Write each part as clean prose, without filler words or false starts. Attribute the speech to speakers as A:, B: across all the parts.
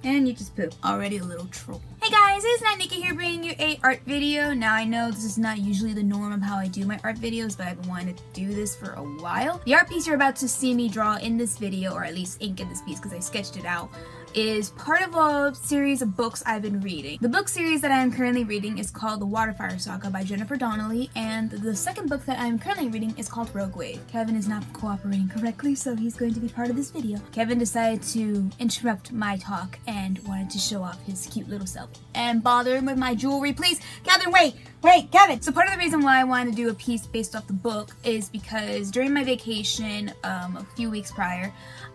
A: And you just poop. Already a little troll. Hey guys, it's Nika here bringing you a art video. Now I know this is not usually the norm of how I do my art videos, but I've been wanting to do this for a while. The art piece you're about to see me draw in this video, or at least ink in this piece because I sketched it out, is part of a series of books I've been reading. The book series that I am currently reading is called The Waterfire Saga by Jennifer Donnelly, and the second book that I am currently reading is called Rogue Wave. Kevin is not cooperating correctly, so he's going to be part of this video. Kevin decided to interrupt my talk and wanted to show off his cute little self. And bother him with my jewelry, please! Kevin, wait, Kevin! So part of the reason why I wanted to do a piece based off the book is because during my vacation, a few weeks prior,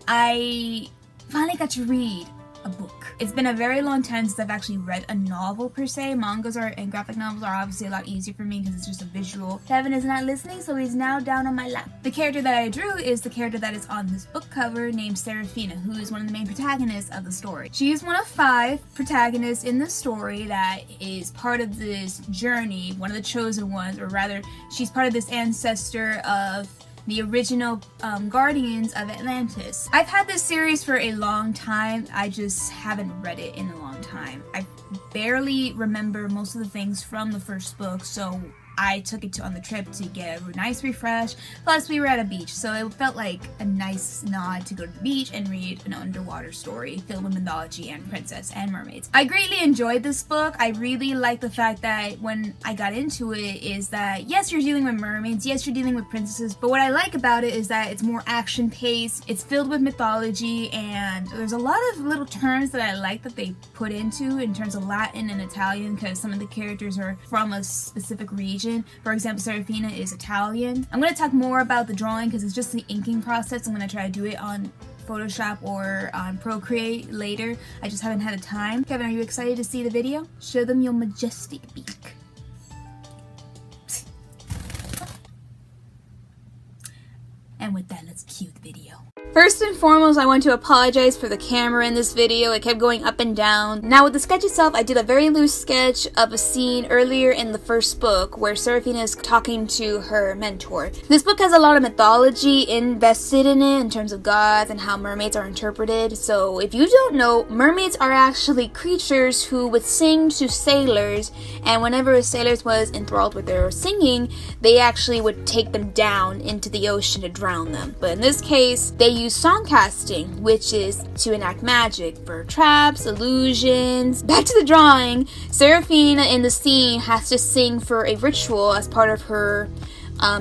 A: I finally got to read a book. It's been a very long time since I've actually read a novel per se. Mangas and graphic novels are obviously a lot easier for me because it's just a visual. Kevin is not listening, so he's now down on my lap. The character that I drew is the character that is on this book cover named Serafina, who is one of the main protagonists of the story. She is one of 5 protagonists in the story that is part of this journey, one of the chosen ones, or rather, she's part of this ancestor of the original Guardians of Atlantis. I've had this series for a long time, I just haven't read it in a long time. I barely remember most of the things from the first book, so I took it on the trip to get a nice refresh. Plus, we were at a beach, so it felt like a nice nod to go to the beach and read an underwater story filled with mythology and princess and mermaids. I greatly enjoyed this book. I really like the fact that when I got into it is that, yes, you're dealing with mermaids, yes, you're dealing with princesses, but what I like about it is that it's more action-paced, it's filled with mythology, and there's a lot of little terms that I like that they put into in terms of Latin and Italian, because some of the characters are from a specific region. For example, Serafina is Italian. I'm going to talk more about the drawing because it's just the inking process. I'm going to try to do it on Photoshop or on Procreate later. I just haven't had the time. Kevin, are you excited to see the video? Show them your majestic beak. And with that, let's cue the video. First and foremost, I want to apologize for the camera in this video. It kept going up and down. Now with the sketch itself, I did a very loose sketch of a scene earlier in the first book where Serafina is talking to her mentor. This book has a lot of mythology invested in it in terms of gods and how mermaids are interpreted. So if you don't know, mermaids are actually creatures who would sing to sailors, and whenever a sailor was enthralled with their singing, they actually would take them down into the ocean to drown them. But in this case, they use songcasting, which is to enact magic for traps, illusions. Back to the drawing, Serafina in the scene has to sing for a ritual as part of her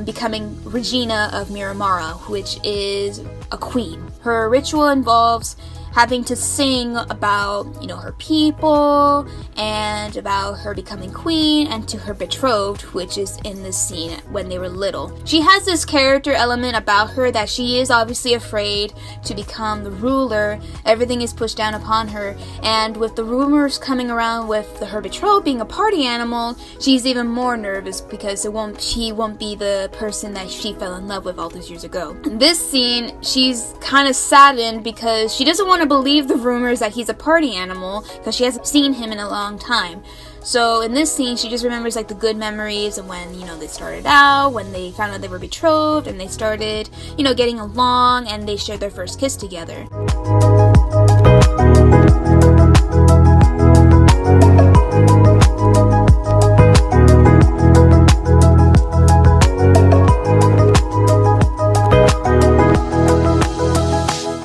A: becoming Regina of Miramara, which is a queen. Her ritual involves having to sing about, her people and about her becoming queen and to her betrothed, which is in this scene when they were little. She has this character element about her that she is obviously afraid to become the ruler. Everything is pushed down upon her, and with the rumors coming around with her betrothed being a party animal, she's even more nervous because she won't be the person that she fell in love with all those years ago. In this scene, she's kind of saddened because she doesn't want to believe the rumors that he's a party animal because she hasn't seen him in a long time. So in this scene, she just remembers like the good memories of when, they started out, when they found out they were betrothed and they started, getting along and they shared their first kiss together.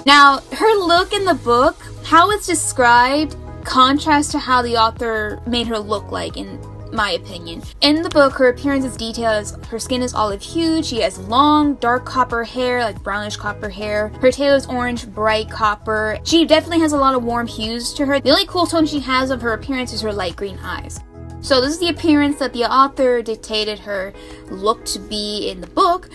A: Now, her look in the book, how it's described, contrasts to how the author made her look like, in my opinion. In the book, her appearance is detailed. Her skin is olive hued, she has long, dark copper hair, like brownish copper hair. Her tail is orange, bright copper. She definitely has a lot of warm hues to her. The only cool tone she has of her appearance is her light green eyes. So this is the appearance that the author dictated her look to be in the book.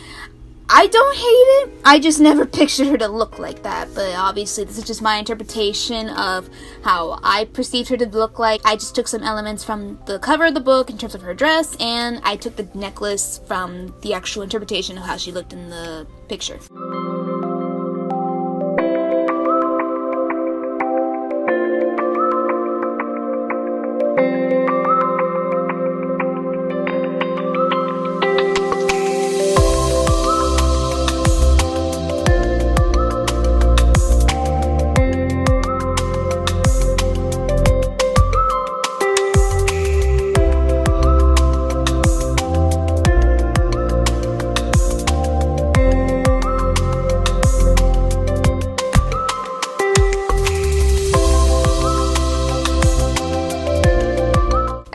A: I don't hate it, I just never pictured her to look like that, but obviously this is just my interpretation of how I perceived her to look like. I just took some elements from the cover of the book in terms of her dress, and I took the necklace from the actual interpretation of how she looked in the picture.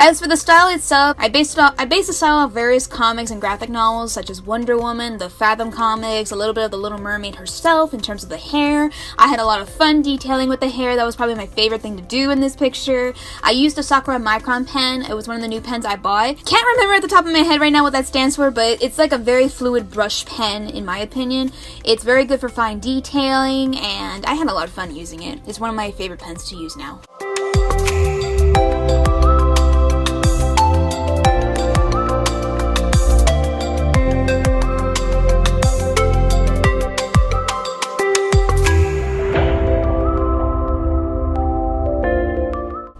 A: As for the style itself, I based the style off various comics and graphic novels such as Wonder Woman, the Fathom comics, a little bit of the Little Mermaid herself in terms of the hair. I had a lot of fun detailing with the hair. That was probably my favorite thing to do in this picture. I used a Sakura Micron pen. It was one of the new pens I bought. Can't remember at the top of my head right now what that stands for, but it's like a very fluid brush pen in my opinion. It's very good for fine detailing, and I had a lot of fun using it. It's one of my favorite pens to use now.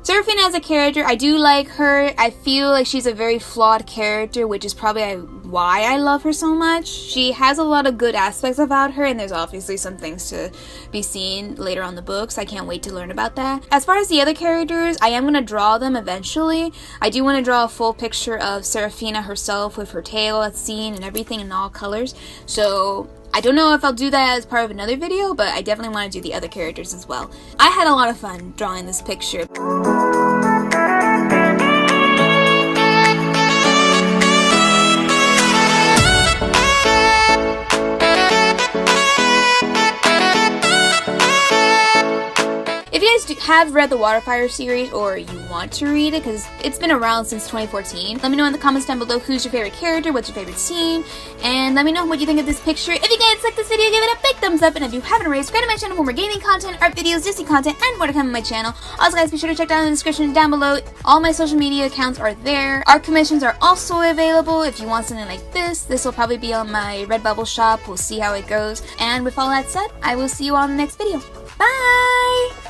A: Serafina as a character, I do like her. I feel like she's a very flawed character, which is probably why I love her so much. She has a lot of good aspects about her, and there's obviously some things to be seen later on the books. I can't wait to learn about that. As far as the other characters, I am going to draw them eventually. I do want to draw a full picture of Serafina herself with her tail that's seen and everything in all colors. So I don't know if I'll do that as part of another video, but I definitely want to do the other characters as well. I had a lot of fun drawing this picture. If you guys have read the Waterfire series, or you want to read it, because it's been around since 2014, let me know in the comments down below who's your favorite character, what's your favorite scene, and let me know what you think of this picture. If you guys like this video, give it a big thumbs up, and if you haven't already, subscribe to my channel for more gaming content, art videos, Disney content, and more to come on my channel. Also guys, be sure to check down in the description down below. All my social media accounts are there. Art commissions are also available if you want something like this. This will probably be on my Redbubble shop. We'll see how it goes. And with all that said, I will see you all in the next video. Bye!